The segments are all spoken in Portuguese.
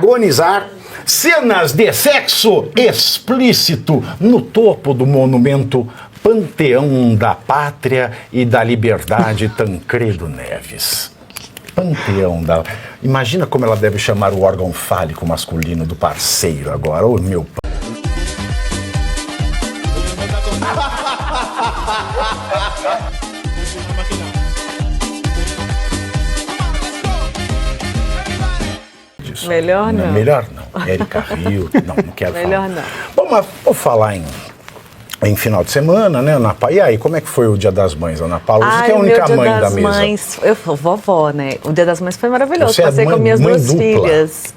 protagonizar cenas de sexo explícito no topo do monumento Panteão da Pátria e da Liberdade Tancredo Neves. Panteão da... Imagina como ela deve chamar o órgão fálico masculino do parceiro agora. Ô, meu... Melhor não. Melhor não. Érica Rio, não quero falar. Melhor não. Bom, mas vou falar em final de semana, né, Ana Paula? E aí, como é que foi o Dia das Mães, Ana Paula? Você que é a única mãe da mesa. Mães, eu sou vovó, né? O Dia das Mães foi maravilhoso. Você Passei é com minhas duas dupla. filhas.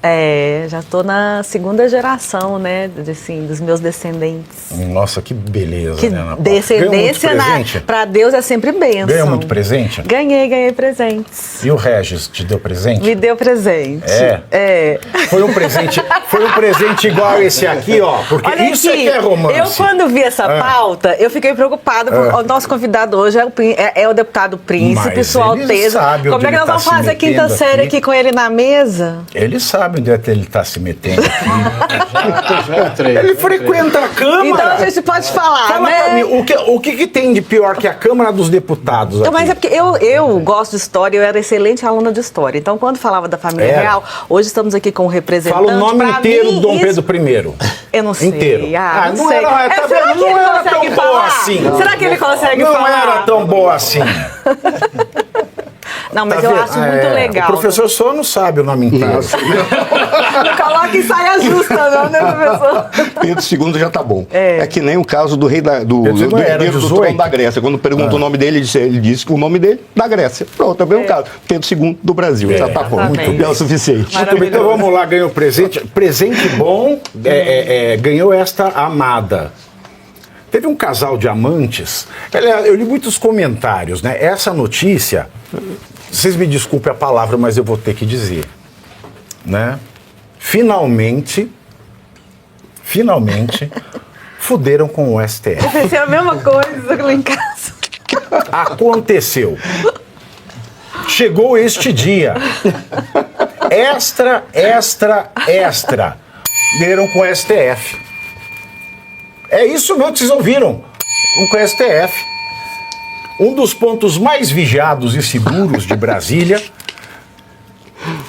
Já tô na segunda geração, né? Assim, dos meus descendentes. Nossa, que beleza, Que né, Ana Paula? descendência pra Deus é sempre bênção. Ganhou muito presente? Ganhei presentes. E o Regis te deu presente? Me deu presente. É? Foi um presente igual esse aqui, ó. Porque Olha isso aqui, é que é romance. eu quando vi essa pauta, eu fiquei preocupada, porque o nosso convidado hoje é o deputado Príncipe, Mas Sua ele Alteza. sabe Como onde é que ele nós tá vamos se fazer a quinta metendo série aqui. aqui com ele na mesa? Ele sabe onde é que ele está se metendo aqui. Já entrei. Ele frequenta a Câmara. Então a gente pode falar, Fala né? pra mim, o que tem de pior que a Câmara dos Deputados aqui? Mas é porque eu gosto de história, eu era excelente aluna de história. Então, quando falava da família real, hoje estamos aqui com um representante. Fala o nome pra inteiro mim, do Dom isso- Pedro I. Eu não sei. Inteiro. Não não sei. era, tá será vendo? que ele Não era consegue tão falar? boa assim. Será que ele consegue Não falar? era tão boa assim. Não, mas Tá eu vendo? acho muito legal. O professor só não sabe o nome inteiro. Não coloca em saia justa, não, né, professor? Pedro II já tá bom. É que nem o caso do rei do era herdeiro do 18. trono da Grécia. Quando pergunta o nome dele, ele disse que o nome dele da Grécia. Pronto, também é o caso. Pedro II do Brasil. Já tá bom. exatamente. Muito bem, é o suficiente. Muito bem, então vamos lá, ganhou presente. Presente bom, ganhou esta amada. Teve um casal de amantes, eu li muitos comentários, né? Essa notícia, vocês me desculpem a palavra, mas eu vou ter que dizer, né? Finalmente, fuderam com o STF. Eu pensei a mesma coisa lá em casa. Aconteceu. Chegou este dia. Extra. Deram com o STF. É isso mesmo que vocês ouviram. Com o STF. Um dos pontos mais vigiados e seguros de Brasília.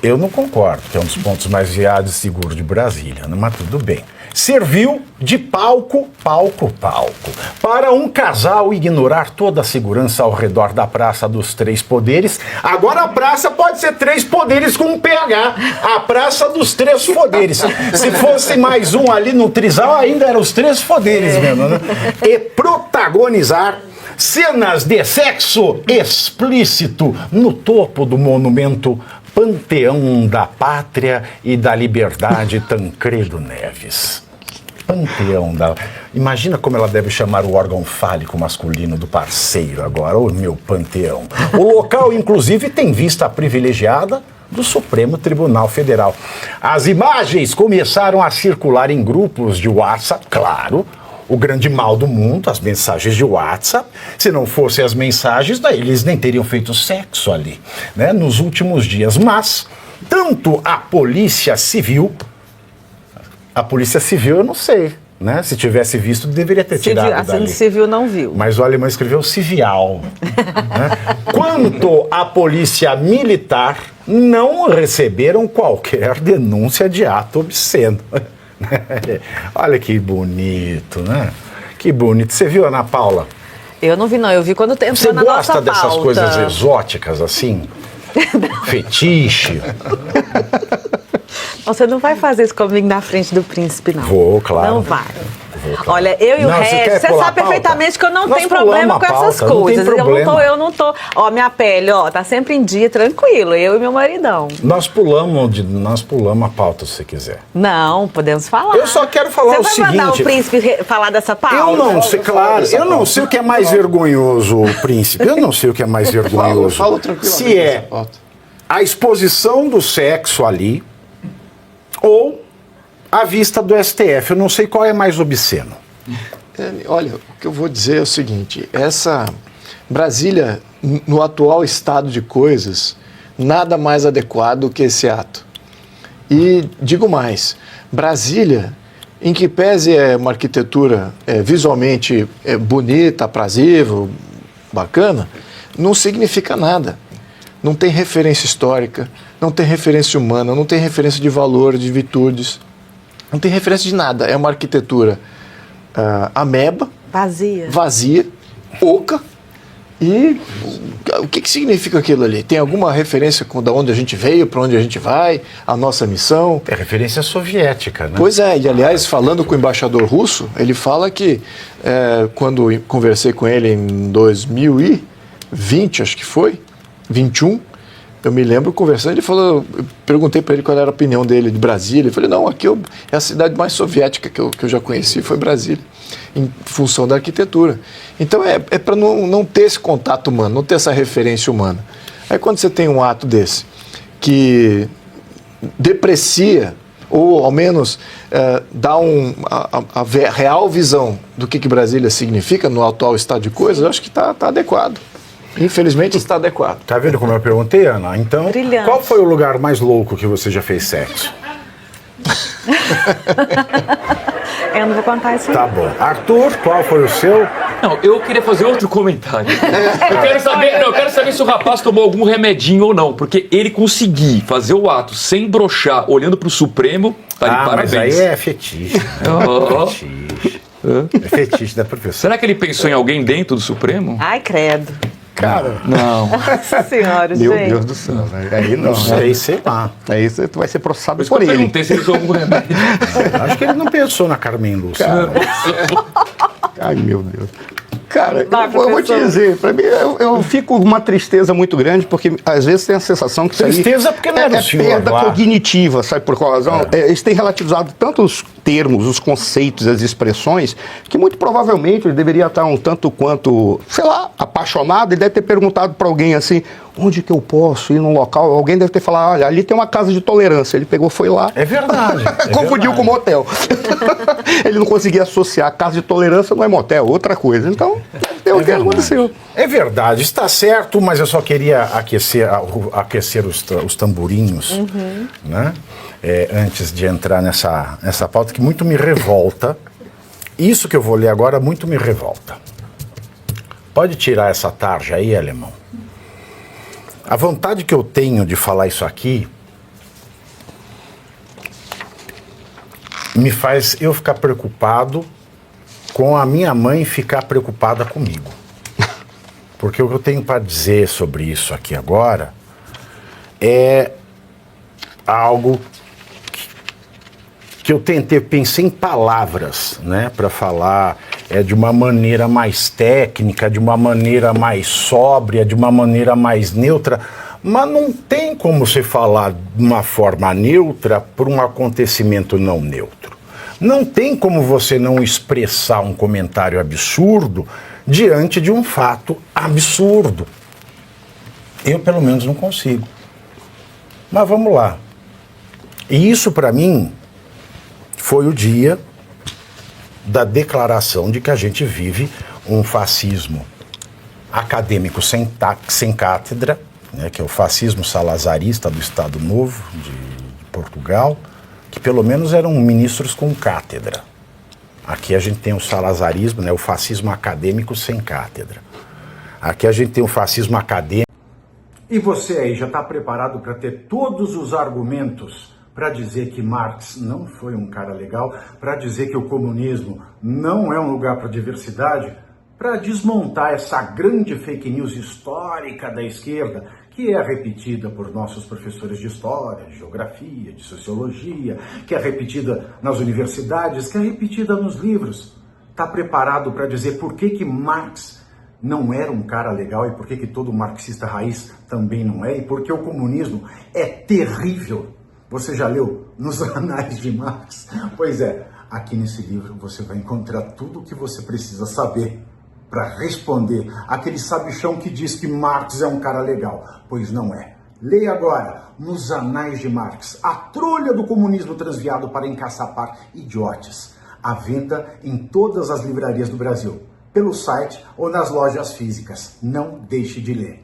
Eu não concordo que é um dos pontos mais vigiados e seguros de Brasília, né? Mas tudo bem. Serviu de palco para um casal ignorar toda a segurança ao redor da Praça dos Três Poderes. Agora a praça pode ser Três Poderes com um PH. A Praça dos Três Poderes. Se fosse mais um ali no Trisal, ainda eram os Três Poderes mesmo, né? E protagonizar cenas de sexo explícito no topo do monumento Panteão da Pátria e da Liberdade Tancredo Neves. Panteão da... Imagina como ela deve chamar o órgão fálico masculino do parceiro agora. Ô, meu panteão. O local, inclusive, tem vista privilegiada do Supremo Tribunal Federal. As imagens começaram a circular em grupos de WhatsApp, claro, o grande mal do mundo, as mensagens de WhatsApp. Se não fossem as mensagens, daí eles nem teriam feito sexo ali, né, nos últimos dias. Mas, tanto a Polícia Civil eu não sei, né? Se tivesse visto, deveria ter tirado dali. Civil não viu. Mas o alemão escreveu civial. Né? Quanto à Polícia Militar, não receberam qualquer denúncia de ato obsceno. Olha que bonito, né? Que bonito. Você viu, Ana Paula? Eu não vi, não. Eu vi quando entrou Você na nossa gosta dessas pauta. coisas exóticas, assim? Fetiche? Você não vai fazer isso comigo na frente do príncipe, não. Vou, claro. Não vai. Vou, claro. Olha, eu e o Não, você Regis, quer você pular sabe a pauta? perfeitamente que eu não Nós tenho problema pulamos com a essas pauta, não tem coisas. problema. Eu não tô. Ó, minha pele, ó, tá sempre em dia, tranquilo. Eu e meu maridão. Nós pulamos a pauta, se você quiser. Não, podemos falar. Eu só quero falar o Você vai mandar o seguinte... príncipe falar dessa pauta? Eu não sei, claro, eu não sei o que é mais vergonhoso, príncipe. Eu não sei o que é mais vergonhoso. Falo tranquilamente Se é dessa pauta. a exposição do sexo ali ou a vista do STF. Eu não sei qual é mais obsceno. Olha, o que eu vou dizer é o seguinte, Brasília, no atual estado de coisas, nada mais adequado que esse ato. E digo mais, Brasília, em que pese é uma arquitetura visualmente bonita, aprazível, bacana, não significa nada. Não tem referência histórica, não tem referência humana, não tem referência de valor, de virtudes, não tem referência de nada. É uma arquitetura ameba, vazia, oca. E o que significa aquilo ali? Tem alguma referência de onde a gente veio, para onde a gente vai, a nossa missão? É referência soviética, né? Pois é, e aliás, falando com o embaixador russo, ele fala que quando conversei com ele em 2020, acho que foi, 21, eu me lembro conversando, ele falou, eu perguntei para ele qual era a opinião dele de Brasília, ele falou, não, aqui é a cidade mais soviética que eu já conheci, foi Brasília, em função da arquitetura. Então é para não ter esse contato humano, não ter essa referência humana. Aí quando você tem um ato desse, que deprecia, ou ao menos dá a real visão do que Brasília significa no atual estado de coisas, eu acho que está adequado. Infelizmente está adequado. Tá vendo como eu perguntei, Ana? Então, Brilhante. Qual foi o lugar mais louco que você já fez sexo? Eu não vou contar isso aí. Tá bom. Arthur, qual foi o seu? Não, eu queria fazer outro comentário. Eu quero saber se o rapaz tomou algum remedinho ou não, porque ele conseguir fazer o ato sem broxar, olhando pro Supremo, tá de parabéns. Mas aí é fetiche. Né? Oh. É fetiche. É fetiche da professora. Será que ele pensou em alguém dentro do Supremo? Ai, credo. Cara, Não. Nossa senhora, Meu gente. Deus do céu. Aí não. sei lá. Aí você vai ser processado Por isso que por eu ele. perguntei se ele usou algum remédio. Acho que ele não pensou na Carmen Lúcia. Ai, meu Deus. Cara, Vai, eu vou te professor. dizer, pra mim, eu fico com uma tristeza muito grande, porque às vezes tem a sensação que isso aí Tristeza porque não era o senhor perda lá. cognitiva, sabe por qual razão? Eles têm relativizado tanto os termos, os conceitos, as expressões, que muito provavelmente ele deveria estar um tanto quanto, sei lá, apaixonado, e deve ter perguntado para alguém assim, onde que eu posso ir num local? Alguém deve ter falado, olha, ali tem uma casa de tolerância. Ele pegou, foi lá. É verdade. Confundiu com motel. Ele não conseguia associar casa de tolerância não é motel, outra coisa. Então, é o que aconteceu. É verdade, está certo, mas eu só queria aquecer os tamborinhos, né? Antes de entrar nessa pauta, que muito me revolta. Isso que eu vou ler agora muito me revolta. Pode tirar essa tarja aí, alemão? A vontade que eu tenho de falar isso aqui me faz eu ficar preocupado com a minha mãe ficar preocupada comigo. Porque o que eu tenho para dizer sobre isso aqui agora é algo que eu pensei em palavras, né, para falar de uma maneira mais técnica, de uma maneira mais sóbria, de uma maneira mais neutra, mas não tem como você falar de uma forma neutra por um acontecimento não neutro. Não tem como você não expressar um comentário absurdo diante de um fato absurdo. Eu, pelo menos, não consigo. Mas vamos lá. E isso, para mim, foi o dia da declaração de que a gente vive um fascismo acadêmico sem cátedra, né, que é o fascismo salazarista do Estado Novo de Portugal, que pelo menos eram ministros com cátedra. Aqui a gente tem o salazarismo, né, o fascismo acadêmico sem cátedra. Aqui a gente tem o fascismo acadêmico. E você aí já está preparado para ter todos os argumentos para dizer que Marx não foi um cara legal, para dizer que o comunismo não é um lugar para diversidade, para desmontar essa grande fake news histórica da esquerda, que é repetida por nossos professores de história, de geografia, de sociologia, que é repetida nas universidades, que é repetida nos livros. Está preparado para dizer por que Marx não era um cara legal e por que todo marxista raiz também não é, e porque o comunismo é terrível. Você já leu Nos Anais de Marx? Pois é, aqui nesse livro você vai encontrar tudo o que você precisa saber para responder aquele sabichão que diz que Marx é um cara legal. Pois não é. Leia agora Nos Anais de Marx, a trolha do comunismo transviado para encaçapar idiotes. À venda em todas as livrarias do Brasil, pelo site ou nas lojas físicas. Não deixe de ler.